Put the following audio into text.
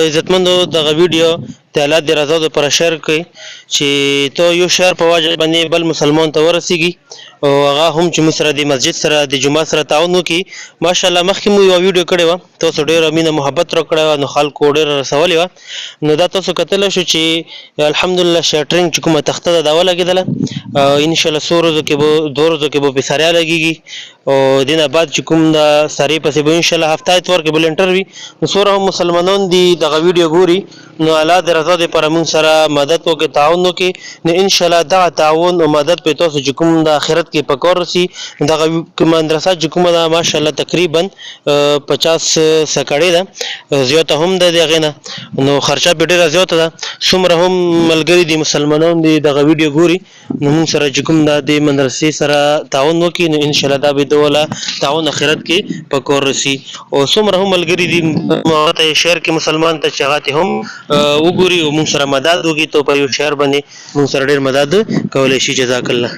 عزتمندو دغه ویډیو د الله د رضا لپاره شیر کړئ چې ته یو شیر په وجه باندې بل مسلمان ته ورسیږي او هغه هم چې موږ سره د مسجد سره د جمعه سره تعاون وکړي. ماشاءالله مخکې مو یو ویډیو کړې وه، تاسو ډېره مینه محبت راکړی وه، نو خلکو ډېره رسولې وه. نو دا تاسو کتلی شو چې الحمدلله شیټرینګ چې کومه تخته ده دا ولګېدله، انشاءالله څو ورځو کې به 2 ورځو کې به پې سریا لګېږي او دې نه بعد چې کوم دا سرې پسې به انشاءالله هفته اتوار کې به لینټر وي. نو څومره هم مسلمانان دي دغه ویډیو ګوري، نو الله د رضا دپاره موږ سره مدد وکړي، تعاون وکړي. نو انشاءالله دغه تعاون او مدد په تاسو چې کوم د آخرت کې په کار رسي. دغه مدرسه چې کومه ده ماشاءالله تقریبا 50 سکړې ده، زیاته هم ده د هغې نه، نو خرچه پې ډېره زیاته ده. څومره هم ملګري دي مسلمانان دي دغه ویډیو ګوري، نو موږ سره چې کوم دا د مدرسې سره تعاون وکړي، نو انشاءالله دا به د والا تعاون آخرت کې په کار رسي. او څومره هم ملګري دي هغه ته شیر کې مسلمان ته چې هغه ته هم وګوري او موږ سره مدد وکړي، تو په یو شیر باندې موږ سره ډېر مدد کولی شي. جزاک الله.